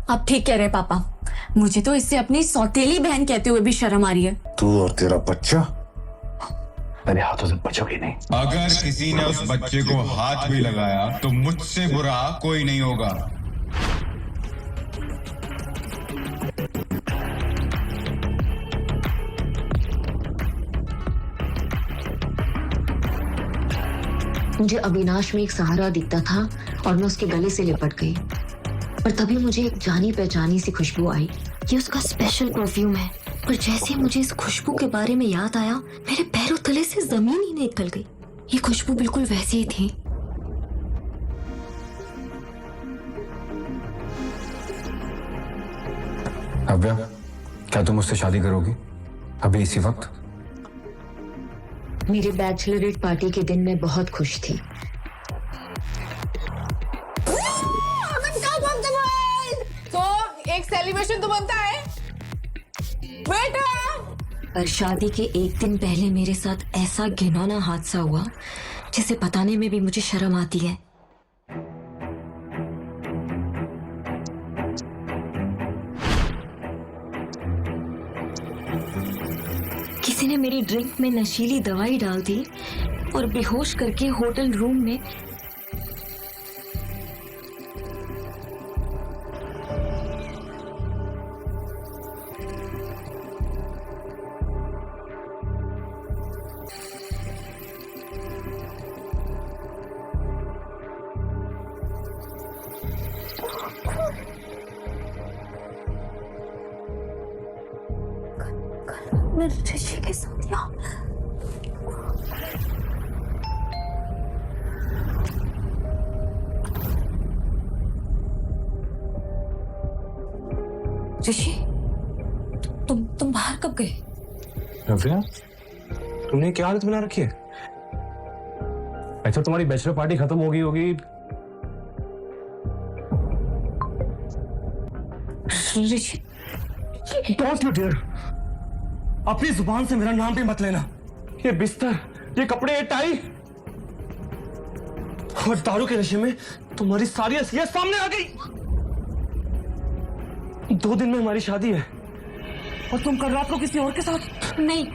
आप ठीक कह रहे हैं पापा। मुझे तो इससे अपनी सौतेली बहन कहते हुए भी शर्म आ रही है। तू और तेरा बच्चा मेरे हाथों से बचोगे नहीं। अगर किसी ने उस बच्चे को हाथ भी लगाया तो मुझसे बुरा कोई नहीं होगा। मुझे अविनाश में एक सहारा दिखता था और मैं उसके गले से लिपट गई। पर तभी मुझे एक जानी पहचानी सी खुशबू आई। ये उसका स्पेशल परफ्यूम है। और जैसे मुझे इस खुशबू के बारे में याद आया, मेरे पैरों तले से जमीन ही निकल गई। ये खुशबू बिल्कुल वैसी ही थी। अव्या, क्या तुम मुझसे शादी करोगी अभी इसी वक्त? मेरी बैचलरेट पार्टी के दिन मैं बहुत खुश थी। तो एक सेलिब्रेशन तो बनता है बेटा। पर शादी के एक दिन पहले मेरे साथ ऐसा घिनौना हादसा हुआ जिसे बताने में भी मुझे शर्म आती है। किसी ने मेरी ड्रिंक में नशीली दवाई डाल दी और बेहोश करके होटल रूम में मैं ऋषि के साथ ऋषि, तुम बाहर कब गए? अव्या, तुमने क्या आदत बना रखी है? अच्छा, तुम्हारी बैचलर पार्टी खत्म हो गई होगी। ऋषि, डोंट यू डेयर, अपनी जुबान से मेरा नाम भी मत लेना। ये बिस्तर, ये कपड़े, ये टाई और दारू के नशे में तुम्हारी सारी असलियत सामने आ गई। 2 दिन में हमारी शादी है और तुम कल रात को किसी और के साथ। नहीं,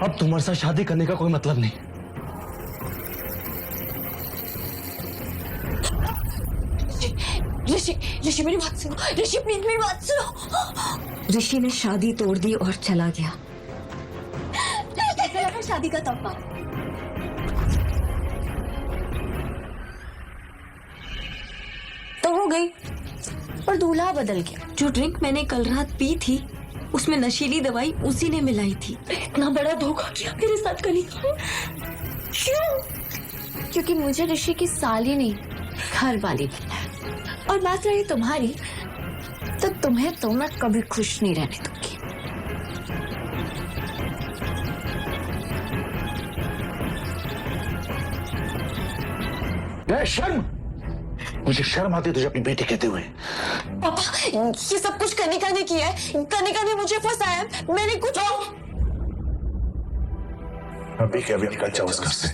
अब तुम्हारे साथ शादी करने का कोई मतलब नहीं। ऋषि मेरी बात सुनो। ऋषि प्लीज मेरी बात सुनो। ऋषि ने शादी तोड़ दी और चला गया। कैसा लगा शादी का तोहफा? तो हो गई और दूल्हा बदल गया। जो ड्रिंक मैंने कल रात पी थी उसमें नशीली दवाई उसी ने मिलाई थी। इतना बड़ा धोखा किया मेरे साथ कनिका। क्यों? क्योंकि मुझे ऋषि की साली नहीं, घर वाली बनना है। और बात रही तुम्हारी, तो तुम्हें तो मैं कभी खुश नहीं रहने दूंगी। शर्म, मुझे शर्म आती है तुझे अपनी बेटी कहते हुए। पापा, ये सब कुछ कनिका ने किया है। कनिका ने मुझे फंसाया। मैंने कुछ अभी के अभी निकल जाओ इस घर से।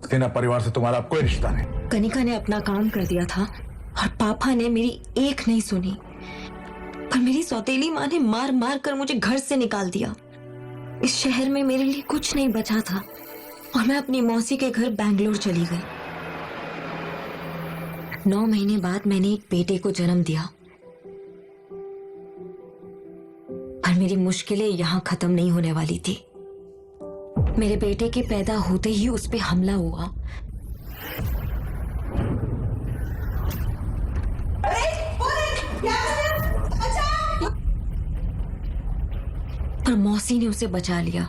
सेना परिवार से तुम्हारा कोई रिश्ता नहीं। कनिका ने अपना काम कर दिया था और पापा ने मेरी एक नहीं सुनी। पर मेरी सौतेली माँ ने मार मार कर मुझे घर से निकाल दिया। इस शहर में मेरे लिए कुछ नहीं बचा था और मैं अपनी मौसी के घर बैंगलोर चली गई। 9 महीने बाद मैंने एक बेटे को जन्म दिया। पर मेरी मुश्किलें यहाँ खत्म नहीं होने वाली थी। मेरे बेटे के पैदा होते ही उस पे हमला हुआ। पर मौसी ने उसे बचा लिया।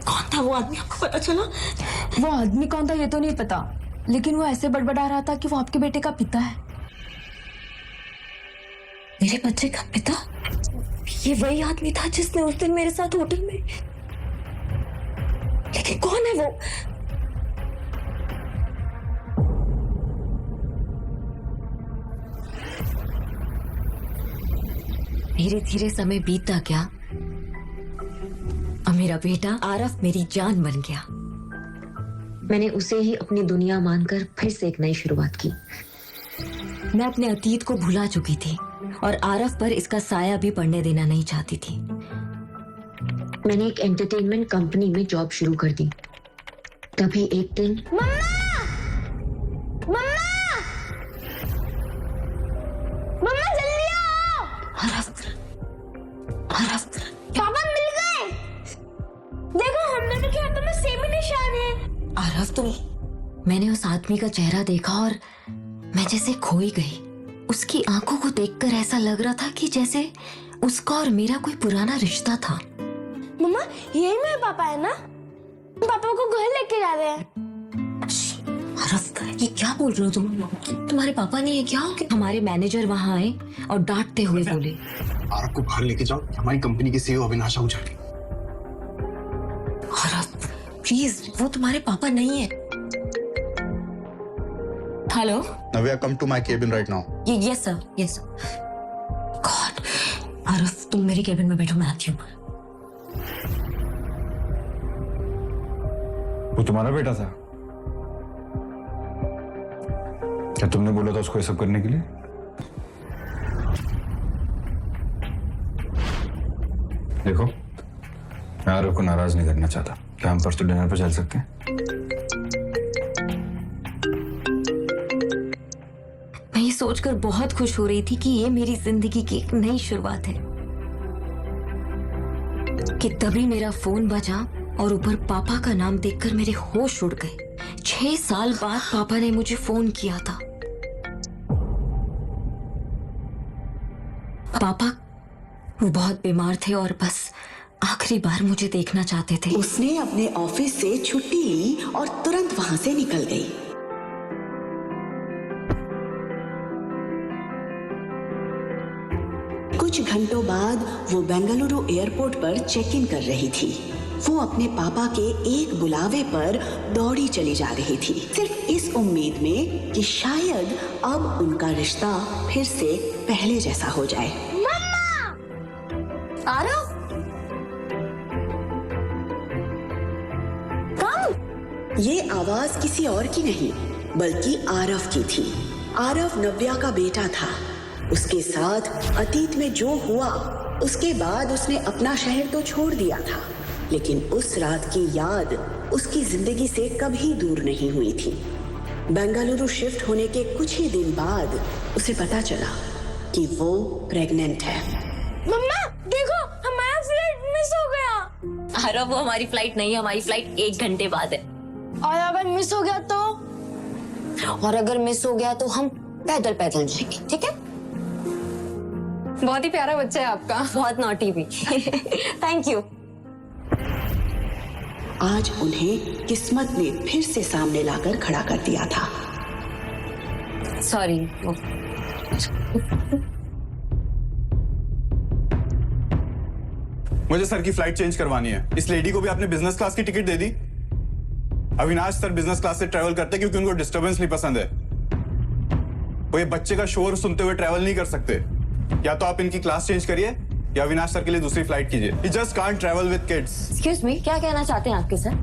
कौन था वो आदमी, आपको पता चला? वो आदमी कौन था ये तो नहीं पता, लेकिन वो ऐसे बड़बड़ा रहा था कि वो आपके बेटे का पिता है। मेरे बच्चे का पिता? ये वही आदमी था जिसने उस दिन मेरे साथ होटल में। लेकिन कौन है वो? धीरे धीरे समय बीतता गया और मेरा बेटा आरफ मेरी जान बन गया। मैंने उसे ही अपनी दुनिया मानकर फिर से एक नई शुरुआत की। मैं अपने अतीत को भुला चुकी थी और आरफ पर इसका साया भी पड़ने देना नहीं चाहती थी। मैंने एक एंटरटेनमेंट कंपनी में जॉब शुरू कर दी। तभी एक दिन मम्मा जल्दी आओ। आरफ पापा मिल गए। देखो हम दोनों के हाथों में सेम ही निशान है। आरफ तुम। मैंने उस आदमी का चेहरा देखा और मैं जैसे खोई गई। उसकी आंखों को देखकर ऐसा लग रहा था कि जैसे उसका और मेरा कोई पुराना रिश्ता था। मम्मा यही मेरे पापा है ना? पापा को घर लेके जा रहे हैं। आरफ ये क्या बोल रहे हो तुम? तुम्हारे पापा नहीं है क्या? हमारे मैनेजर वहाँ आए और डांटते हुए बोले, आरफ को बाहर लेके जाओ, हमारी कंपनी के सीईओ अविनाश आहूजा। आरफ प्लीज, वो तुम्हारे पापा नहीं है। Hello Navya, come to my cabin right now. Yes sir, yes sir. God Aaraf तुम मेरी केबिन में बैठो, मैं आती हूँ। वो तुम्हारा बेटा था? क्या तुमने बोला था उसको ये सब करने के लिए? देखो, मैं आरव को नाराज नहीं करना चाहता। क्या हम परसों डिनर पर चल सकते हैं? मैं ये सोचकर बहुत खुश हो रही थी कि ये मेरी जिंदगी की एक नई शुरुआत है कि तभी मेरा फोन बजा और ऊपर पापा का नाम देखकर मेरे होश उड़ गए। 6 साल बाद पापा ने मुझे फोन किया था। पापा वो बहुत बीमार थे और बस आखिरी बार मुझे देखना चाहते थे। उसने अपने ऑफिस से छुट्टी ली और तुरंत वहां से निकल गई। कुछ घंटों बाद वो बेंगलुरु एयरपोर्ट पर चेक इन कर रही थी। वो अपने पापा के एक बुलावे पर दौड़ी चली जा रही थी, सिर्फ इस उम्मीद में कि शायद अब उनका रिश्ता फिर से पहले जैसा हो जाए। आरव ये आवाज किसी और की नहीं बल्कि आरव की थी। आरव नव्या का बेटा था। उसके साथ अतीत में जो हुआ उसके बाद उसने अपना शहर तो छोड़ दिया था, लेकिन उस रात की याद उसकी जिंदगी से कभी दूर नहीं हुई थी। बेंगलुरु शिफ्ट होने के कुछ ही दिन बाद उसे पता चला कि वो प्रेग्नेंट है। मम्मा देखो हमारा फ्लाइट मिस हो गया। अरे वो हमारी फ्लाइट नहीं है, हमारी फ्लाइट 1 घंटे बाद है। और अगर मिस हो गया तो? और अगर मिस हो गया तो हम पैदल पैदल जाएंगे, ठीक है? बहुत ही प्यारा बच्चा है आपका। बहुत नॉटी भी। Thank you. आज उन्हें किस्मत ने फिर से सामने लाकर खड़ा कर दिया था। सॉरी। मुझे सर की फ्लाइट चेंज करवानी है। इस लेडी को भी आपने बिजनेस क्लास की टिकट दे दी। अविनाश सर बिजनेस क्लास से ट्रैवल करते क्योंकि उनको डिस्टर्बेंस नहीं पसंद है। वो ये बच्चे का शोर सुनते हुए ट्रैवल नहीं कर सकते। या तो आप इनकी क्लास चेंज करिए या अविनाश सर के लिए दूसरी फ्लाइट कीजिए। You just can't travel with kids. Excuse me, क्या कहना चाहते हैं आपके सर?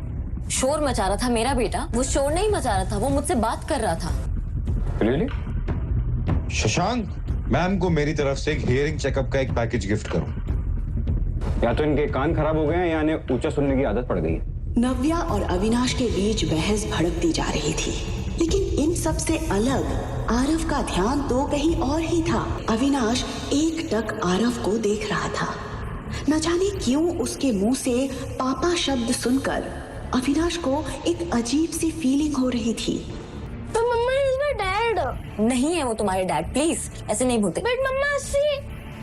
शोर मचा रहा था मेरा बेटा। वो शोर नहीं मचा रहा था, वो मुझसे बात कर रहा था। Really? शशांक, मैम को मेरी तरफ से एक हियरिंग चेकअप का एक पैकेज गिफ्ट करो। या तो इनके कान खराब हो गए हैं या इन्हें ऊंचा सुनने की आदत पड़ गई है। नव्या और अविनाश के बीच बहस भड़कती जा रही थी, लेकिन इन सब से अलग आरव का ध्यान तो कहीं और ही था। अविनाश एकटक आरव को देख रहा था। न जाने क्यों उसके मुंह से पापा शब्द सुनकर अविनाश को एक अजीब सी फीलिंग हो रही थी। तो मम्मा इज माय डैड। नहीं है वो तुम्हारे डैड, प्लीज ऐसे नहीं बोलते। बट मम्मा सी,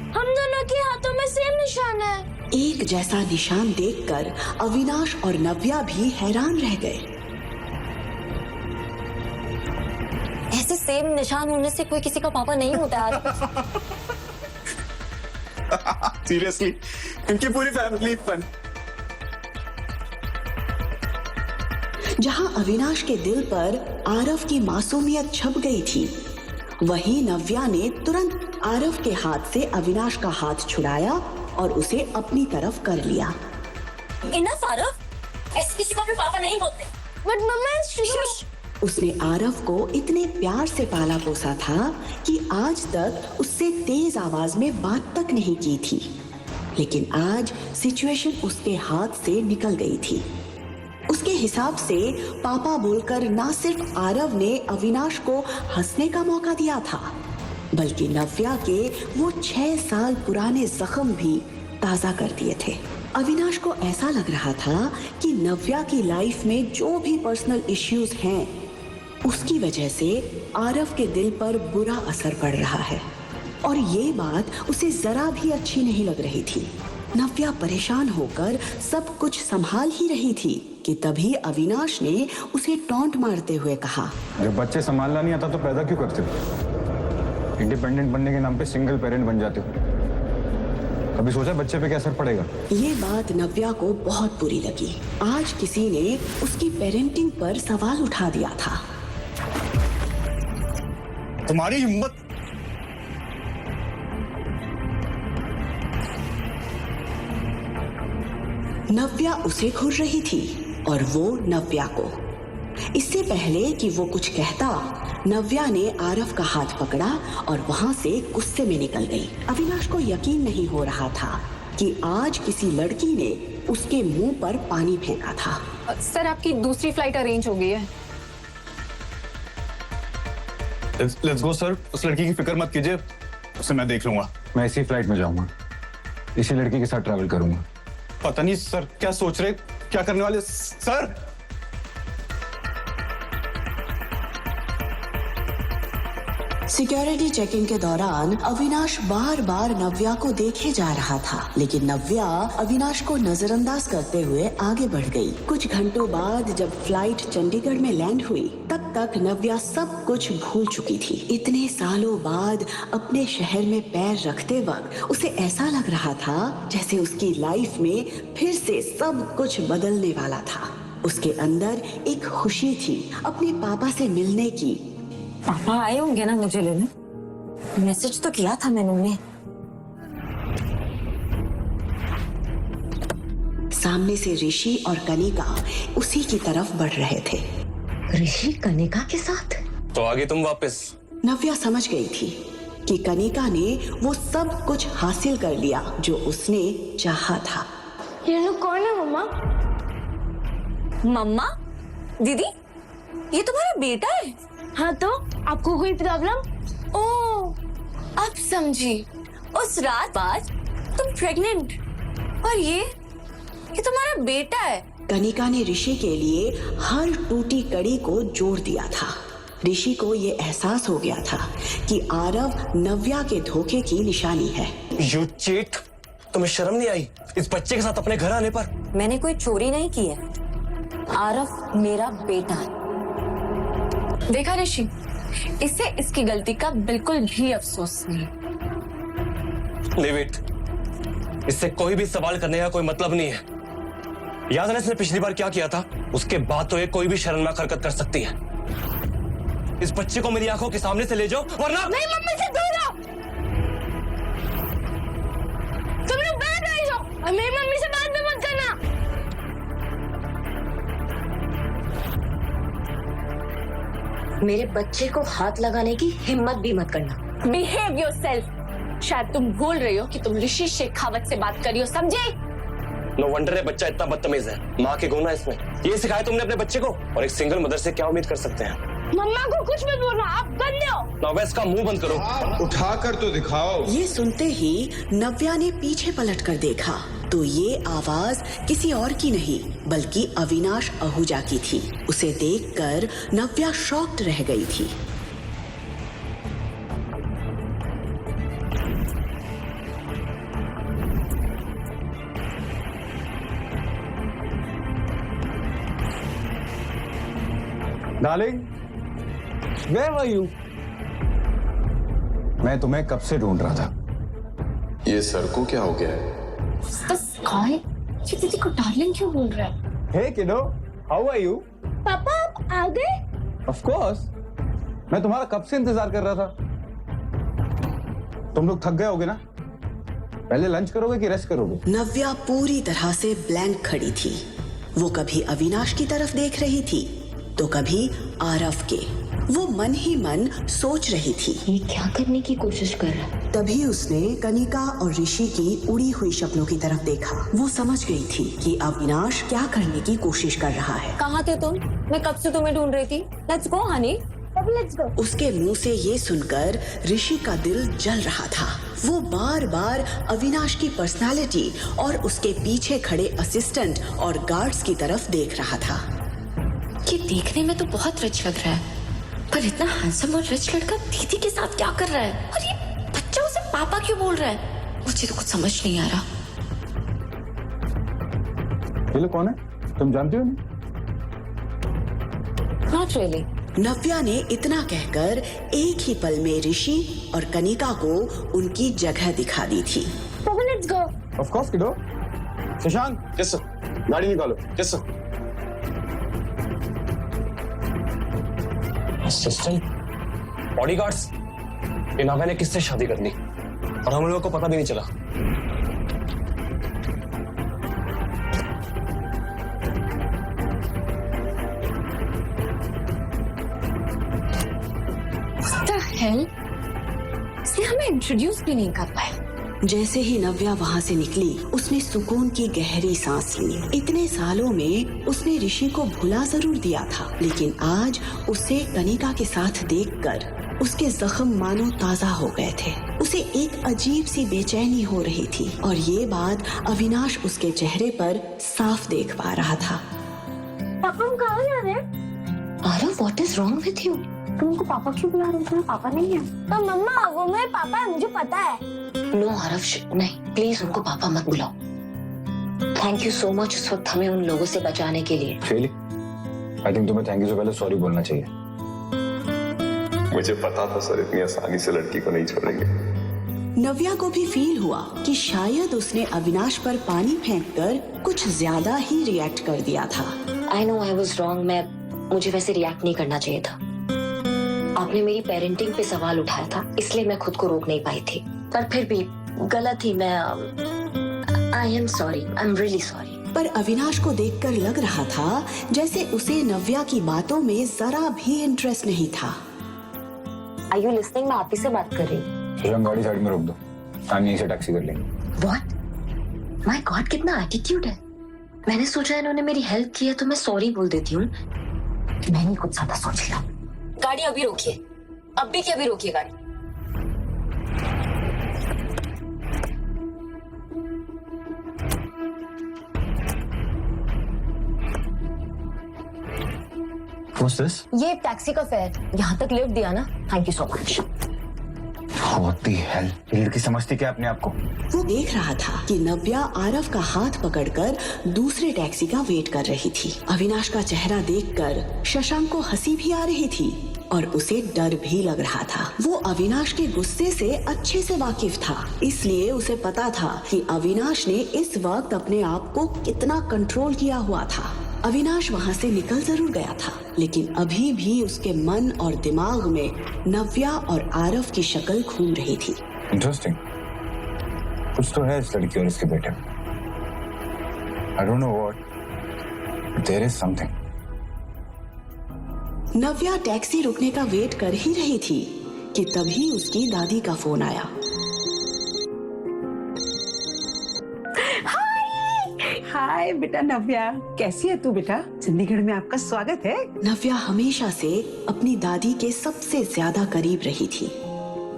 हम दोनों के हाथों में सेम निशान है। एक जैसा निशान देखकर अविनाश और नव्या भी हैरान रह गए। ऐसे सेम निशान होने से कोई किसी का पापा नहीं होता यार। सीरियसली, इनकी पूरी फैमिली फन। जहां अविनाश के दिल पर आरव की मासूमियत छप गई थी, वहीं नव्या ने तुरंत आरव के हाथ से अविनाश का हाथ छुड़ाया और उसे अपनी तरफ कर लिया। इनफ आरव, ऐसे किसी को भी पापा नहीं होते। बट मम्मा उसने आरव को इतने प्यार से पाला पोसा था कि आज तक उससे तेज आवाज में बात तक नहीं की थी। लेकिन आज सिचुएशन उसके हाथ से निकल गई थी। उसके हिसाब से पापा बोलकर ना सिर्फ आरव ने अविनाश को हंसने का मौका दिया था, बल्कि नव्या के वो 6 साल पुराने जख्म भी ताजा कर दिए थे। अविनाश को ऐसा लग रहा था कि नव्या की लाइफ में जो भी पर्सनल इश्यूज हैं, उसकी वजह से आरव के दिल पर बुरा असर पड़ रहा है और ये बात उसे जरा भी अच्छी नहीं लग रही थी। नव्या परेशान होकर सब कुछ संभाल ही रही थी कि तभी अविनाश ने उसे टॉन्ट मारते हुए कहा, जब बच्चे संभालना नहीं आता तो पैदा क्यों करते हो? इंडिपेंडेंट बनने के नाम पे सिंगल पेरेंट बन जाते हो। कभी सोचा बच्चे पे क्या असर पड़ेगा? ये बात नव्या को बहुत बुरी लगी। आज किसी ने उसकी पेरेंटिंग पर सवाल उठा दिया था। तुम्हारी हिम्मत! नव्या उसे घूर रही थी और वो नव्या को। इससे पहले कि वो कुछ कहता, नव्या ने आरव का हाथ पकड़ा और वहां से गुस्से में निकल गई। अविनाश को यकीन नहीं हो रहा था कि आज किसी लड़की ने उसके मुंह पर पानी फेंका था। सर, आपकी दूसरी फ्लाइट अरेंज हो गई है। Let's go sir. उस लड़की की फिक्र मत कीजिए, उसे मैं देख लूंगा। मैं इसी फ्लाइट में जाऊंगा, इसी लड़की के साथ ट्रैवल करूंगा। पता नहीं सर क्या सोच रहे, क्या करने वाले सर। सिक्योरिटी चेकिंग के दौरान अविनाश बार बार नव्या को देखे जा रहा था, लेकिन नव्या अविनाश को नजरअंदाज करते हुए आगे बढ़ गई। कुछ घंटों बाद जब फ्लाइट चंडीगढ़ में लैंड हुई, तब तक नव्या सब कुछ भूल चुकी थी। इतने सालों बाद अपने शहर में पैर रखते वक्त उसे ऐसा लग रहा था जैसे उसकी लाइफ में फिर से सब कुछ बदलने वाला था। उसके अंदर एक खुशी थी अपने पापा से मिलने की। पापा आए होंगे ना मुझे लेने? मैसेज तो किया था मैंने उन्हें। सामने से ऋषि और कनिका उसी की तरफ बढ़ रहे थे। ऋषि कनिका के साथ? तो आगे तुम वापस? नव्या समझ गई थी कि कनिका ने वो सब कुछ हासिल कर लिया जो उसने चाहा था। ये लोग कौन है मम्मा? मम्मा? दीदी? ये तुम्हारा बेटा है? हाँ तो आपको कोई प्रॉब्लम? ओह, अब समझी। उस रात बाद तुम प्रेग्नेंट और ये तुम्हारा बेटा है। कनिका ने ऋषि के लिए हर टूटी कड़ी को जोड़ दिया था। ऋषि को ये एहसास हो गया था कि आरव नव्या के धोखे की निशानी है। You cheat! तुम्हें शर्म नहीं आई इस बच्चे के साथ अपने घर आने पर? मैंने कोई चोरी नहीं की है। आरव मेरा बेटा है। देखा ऋषि, इसे इसकी गलती का बिल्कुल भी अफसोस नहीं। Leave it. इससे कोई भी सवाल करने का कोई मतलब नहीं है। याद है ना इसने पिछली बार क्या किया था? उसके बाद तो ये कोई भी शर्मनाक हरकत कर सकती है। इस बच्चे को मेरी आंखों के सामने से ले जाओ, वरना नहीं, मम्मी से दूर रहो। तुम लोग बाहर रह जाओ और मेरी मम्मी से बात भी मत करना। मेरे बच्चे को हाथ लगाने की हिम्मत भी मत करना। Behave yourself. शायद तुम भूल रही हो कि तुम ऋषि शेखावत से बात कर रही हो, समझे? नो वंडर है बच्चा इतना बदतमीज है। माँ के गुण है इसमें। ये सिखाया तुमने अपने बच्चे को? और एक सिंगल मदर से क्या उम्मीद कर सकते हैं? मम्मा को कुछ मत बोलना, आप गंदे हो। नव्या इसका मुंह बंद करो। उठा कर तो दिखाओ। ये सुनते ही नव्या ने पीछे पलट कर देखा तो ये आवाज किसी और की नहीं बल्कि अविनाश आहूजा की थी। उसे देखकर नव्या शॉक्ड रह गई थी। Darling, where were you? मैं तुम्हें कब से ढूंढ रहा था। ये सर को क्या हो गया है? ये दीदी को डार्लिंग क्यों बोल रहा है? हे किडो, हाउ आर यू? पापा आप आ गए? ऑफ कोर्स, मैं तुम्हारा कब से इंतजार कर रहा था। तुम लोग थक गए होगे ना? पहले लंच करोगे कि रेस्ट करोगे? नव्या पूरी तरह से ब्लैंक खड़ी थी। वो कभी अविनाश की तरफ देख रही थी, तो कभी आरव के। वो मन ही मन सोच रही थी। ये क्या करने की कोशिश कर रहा है? तभी उसने कनिका और ऋषि की उड़ी हुई शक्लों की तरफ देखा। वो समझ गई थी कि अविनाश क्या करने की कोशिश कर रहा है। कहाँ थे तुम? मैं कब से तुम्हें ढूंढ रही थी। Let's go Honey, let's go. उसके मुंह से ये सुनकर ऋषि का दिल जल रहा था। वो बार बार अविनाश की पर्सनालिटी और उसके पीछे खड़े असिस्टेंट और गार्ड्स की तरफ देख रहा था। ये देखने में तो बहुत रिच लग रहा है, पर इतना हैंडसम और रिच लड़का दीदी के साथ क्या कर रहा है? और ये बच्चा उसे पापा क्यों बोल रहा है? मुझे तो कुछ समझ नहीं आ रहा। ये लोग कौन है? तुम जानती हो नहीं? Not really. नव्या ने इतना कहकर एक ही पल में ऋषि और कनिका को उनकी जगह दिखा दी थी। Let's go. ऑफ कोर्स किडो। शशांक, यस सर, गाड़ी निकालो। Yes sir. असिस्टेंट, बॉडीगार्ड्स, ये नाव्या ने किससे शादी कर ली और हम लोगों को पता भी नहीं चला। What the hell? इसे हमें इंट्रोड्यूस भी नहीं कर पाए। जैसे ही नव्या वहाँ से निकली, उसने सुकून की गहरी सांस ली। इतने सालों में उसने ऋषि को भुला जरूर दिया था, लेकिन आज उसे कनिका के साथ देखकर उसके जख्म मानो ताजा हो गए थे। उसे एक अजीब सी बेचैनी हो रही थी और ये बात अविनाश उसके चेहरे पर साफ देख पा रहा था। पापा हम कहाँ जा रहे हैं? Aarav, what is wrong with you? तुमको पापा क्यों बुला रहे थे? पापा नहीं है। तो मम्मा वो मेरे पापा है, मुझे पता है। नो आरव, नहीं, प्लीज उनको पापा मत बुलाओ। थैंक यू सो मच उस वक्त हमें उन लोगों से बचाने के लिए। शेली, आई थिंक तुम्हें थैंक यू से पहले सॉरी बोलना चाहिए। मुझे पता था सर इतनी आसानी से लड़की को नहीं छोड़ेंगे। नव्या को भी फील हुआ कि शायद उसने अविनाश पर पानी फेंककर कुछ ज्यादा ही रिएक्ट कर दिया था। I know I was wrong. मुझे वैसे रिएक्ट नहीं करना चाहिए था। आपने मेरी पेरेंटिंग पे सवाल उठाया था, इसलिए मैं खुद को रोक नहीं पाई थी। पर फिर भी गलत ही मैं I am sorry, I am really sorry. पर अविनाश को देखकर लग रहा था जैसे उसे नव्या की बातों में जरा भी इंटरेस्ट नहीं था। Are you listening? मैं आप ही से बात कर रही हूँ। शशांक, गाड़ी साइड में रोक दो, हम यहीं से टैक्सी कर लेंगे। व्हाट? माय गॉड, कितना एटीट्यूड है। मैंने सोचा इन्होंने मेरी हेल्प की है तो मैं सॉरी बोल देती हूँ। मैंने कुछ ज्यादा सोच लिया। गाड़ी अभी रोकिए, अभी के अभी रोकिए गाड़ी। What's this? ये टैक्सी का फेयर, यहाँ तक लिफ्ट दिया ना, thank you so much. What the hell? ये लड़की समझती क्या अपने आप को? वो देख रहा था कि नव्या आरव का हाथ पकड़कर दूसरे टैक्सी का वेट कर रही थी। अविनाश का चेहरा देखकर शशांक को हंसी भी आ रही थी और उसे डर भी लग रहा था। वो अविनाश के गुस्से से अच्छे से वाकिफ था, इसलिए उसे पता था कि अविनाश ने इस वक्त अपने आप को कितना कंट्रोल किया हुआ था। अविनाश वहाँ से निकल जरूर गया था, लेकिन अभी भी उसके मन और दिमाग में नव्या और आरव की शक्ल घूम रही थी। इंटरेस्टिंग, कुछ तो है इस लड़की और इसके बेटे में। I don't know what, but there is something. Navya taxi रुकने का वेट कर ही रही थी कि तभी उसकी दादी का फोन आया। हाय बेटा नव्या, कैसी है तू बेटा? चंडीगढ़ में आपका स्वागत है। नव्या हमेशा से अपनी दादी के सबसे ज्यादा करीब रही थी।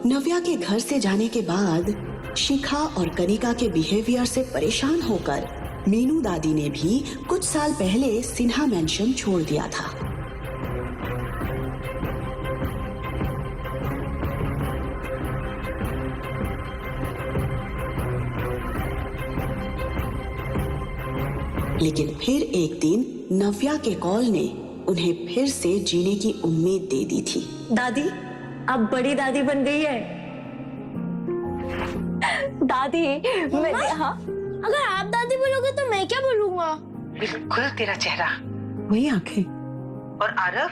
नव्या के घर से जाने के बाद शिखा और कनिका के बिहेवियर से परेशान होकर मीनू दादी ने भी कुछ साल पहले सिन्हा मैंशन छोड़ दिया था। लेकिन फिर एक दिन नव्या के कॉल ने उन्हें फिर से जीने की उम्मीद दे दी थी। दादी, अब बड़ी दादी बन गई है। दादी, मैं हाँ, अगर आप दादी बोलोगे तो मैं क्या बोलूंगा? बिल्कुल तेरा चेहरा, वही आंखें। और आरव,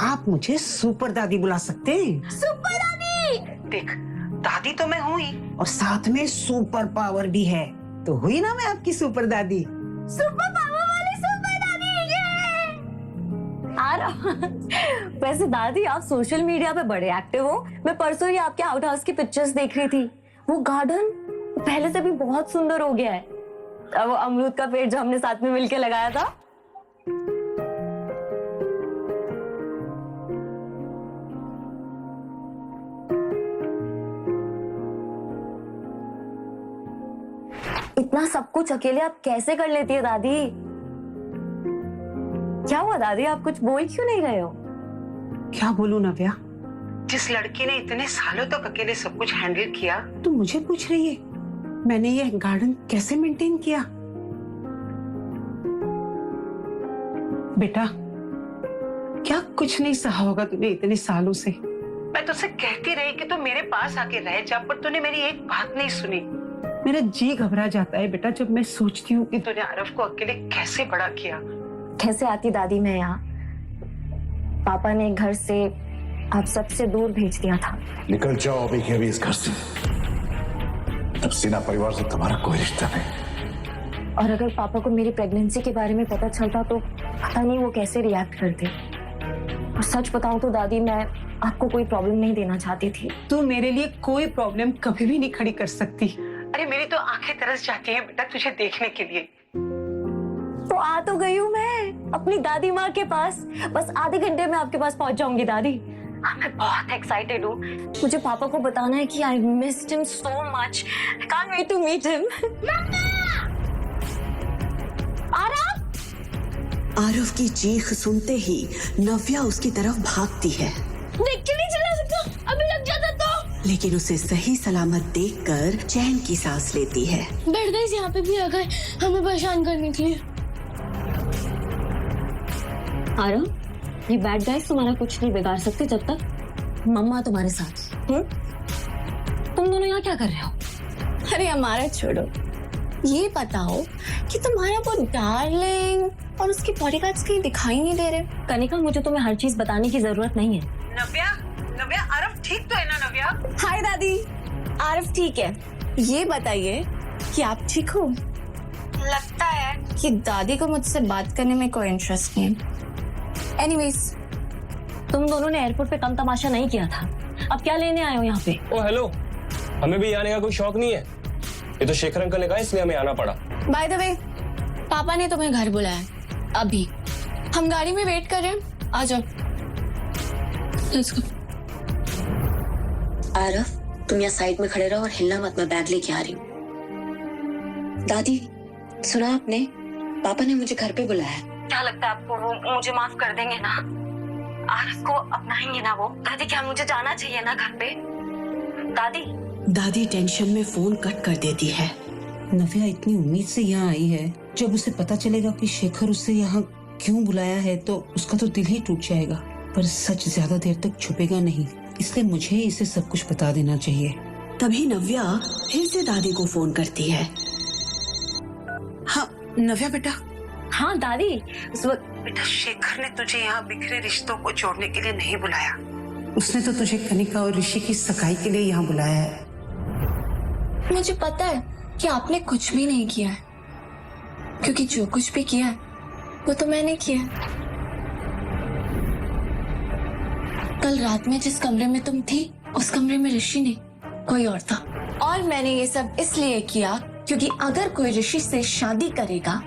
आप मुझे सुपर दादी बुला सकते हैं। सुपर दादी! देख, दादी तो मैं हुई और साथ में सुपर पावर भी है, तो हुई ना मैं आपकी सुपर दादी। सुपर पावर वाली सुपर दादी! वैसे दादी आप सोशल मीडिया पे बड़े एक्टिव हो। मैं परसों ही आपके आउट हाउस की पिक्चर्स देख रही थी। वो गार्डन पहले से भी बहुत सुंदर हो गया है। अब वो अमरूद का पेड़ जो हमने साथ में मिलके लगाया था। इतना सब कुछ अकेले आप कैसे कर लेती है दादी? क्या हुआ दादी, आप कुछ बोल क्यों नहीं रहे हो? क्या बोलूं नव्या, जिस लड़की ने इतने सालों तक अकेले सब कुछ हैंडल किया, तू मुझे पूछ रही है मैंने ये गार्डन कैसे मेंटेन किया? बेटा क्या कुछ नहीं सहा होगा तूने इतने सालों से। मैं तुझसे कहती रही कि तू मेरे पास आके रह जा, पर तूने मेरी एक बात नहीं सुनी। मेरा जी घबरा जाता है बेटा जब मैं सोचती हूँ कि तूने आरव को अकेले कैसे बड़ा किया। कैसे आती दादी मैं यहाँ? पापा ने घर से आप सबसे दूर भेज दिया था। निकल जाओ अभी के अभी इस घर से। अब सिन्हा परिवार से तुम्हारा कोई रिश्ता नहीं। और अगर पापा को मेरी प्रेगनेंसी के बारे में पता चलता तो पता नहीं वो कैसे रिएक्ट करते। और सच बताऊं तो दादी मैं आपको कोई प्रॉब्लम नहीं देना चाहती थी। तू मेरे लिए कोई प्रॉब्लम कभी भी नहीं खड़ी कर सकती। अरे मेरी तो आंखें तरस जाती हैं बेटा तुझे देखने के लिए। तो आ तो गई हूँ मैं अपनी दादी माँ के पास। बस आधे घंटे में आपके पास पहुंच जाऊंगी दादी। मैं बहुत एक्साइटेड हूँ। मुझे पापा को बताना है कि I missed him so much. I can't wait to meet him. Aarav की चीख सुनते ही नव्या उसकी तरफ भागती है। देख के नहीं चला सकता, अभी लग जाता तो। लेकिन उसे सही सलामत देखकर चैन की सांस लेती है। बैठ गई, यहाँ पे भी आ गए हमें परेशान करने के लिए। आरव, ये बैड गाइस तुम्हारा कुछ नहीं बिगाड़ सकते जब तक मम्मा तुम्हारे साथ। तुम दोनों यहाँ क्या कर रहे हो? अरे हमारा छोड़ो, ये बताओ कि तुम्हारा वो डार्लिंग और उसके बॉडीगार्ड्स कहीं दिखाई नहीं दे रहे। कनिका, मुझे तुम्हें हर चीज बताने की जरूरत नहीं है। नव्या, नव्या, आरव ठीक तो है ना नव्या? हाय दादी, आरव ठीक है। ये बताइए कि आप ठीक हो? लगता है कि दादी को मुझसे बात करने में कोई इंटरेस्ट नहीं है। एनीवेज, तुम दोनों ने एयरपोर्ट पे कम तमाशा नहीं किया था। अब क्या लेने आए हो यहाँ पे? ओ हेलो, हमें भी आने का कोई शौक नहीं है। ये तो शेखर अंकल ने कहा इसलिए हमें आना पड़ा। बाय द वे, पापा ने तुम्हें घर बुलाया अभी। हम गाड़ी में वेट कर रहे हैं, आ जाओ। Let's go. आरव, तुम यहाँ साइड में खड़े रहो और हिलना मत, मैं बैग लेके आ रही हूँ। दादी सुना आपने, पापा ने मुझे घर पे बुलाया। क्या लगता है आपको वो मुझे माफ कर देंगे ना? आरव को अपनाएंगे ना वो? दादी क्या मुझे जाना चाहिए ना घर पे? दादी दादी टेंशन में फोन कट कर देती है। नव्या इतनी उम्मीद से यहाँ आई है, जब उसे पता चलेगा कि शेखर उसे यहाँ क्यों बुलाया है तो उसका तो दिल ही टूट जाएगा। पर सच ज्यादा देर तक छुपेगा नहीं, इसलिए मुझे इसे सब कुछ बता देना चाहिए। तभी नव्या फिर से दादी को फोन करती है। हाँ नव्या बेटा। हाँ दादी, बेटा शेखर ने तुझे यहाँ बिखरे रिश्तों को जोड़ने के लिए नहीं बुलाया। उसने तो तुझे कनिका और ऋषि की सगाई के लिए यहाँ बुलाया है। मुझे पता है कि आपने कुछ भी नहीं किया है, क्योंकि जो कुछ भी किया है वो तो मैंने किया है। कल रात में जिस कमरे में तुम थी, उस कमरे में ऋषि नहीं, कोई और था। और मैंने ये सब इसलिए किया क्योंकि अगर कोई ऋषि से शादी करेगा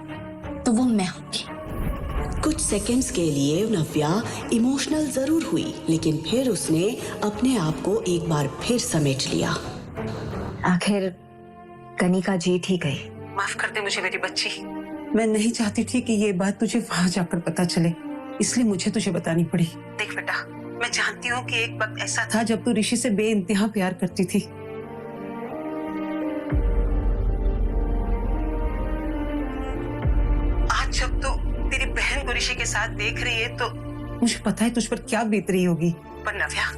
तो वो मैं होंगी। कुछ सेकंड्स के लिए नव्या इमोशनल जरूर हुई, लेकिन फिर उसने अपने आप को एक बार फिर समेट लिया। आखिर कनिका जीत ही गई। माफ कर दे मुझे मेरी बच्ची। मैं नहीं चाहती थी कि ये बात तुझे वहां जाकर पता चले, इसलिए मुझे तुझे बतानी पड़ी। देख बेटा, मैं जानती हूँ कि एक वक्त ऐसा था जब तू ऋषि से बेइंतहा प्यार करती थी। आज जब तू तेरी बहन को ऋषि के साथ देख रही है तो मुझे पता है तुझ पर क्या बीत रही होगी। पर नव्या,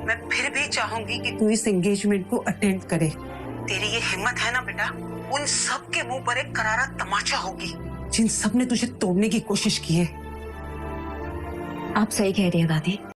मैं फिर भी चाहूंगी कि तू इस एंगेजमेंट को अटेंड करे। तेरी ये हिम्मत है ना बेटा, उन सब के मुंह पर एक करारा तमाचा होगी जिन सब ने तुझे तोड़ने की कोशिश की है। आप सही कह रही है दादी।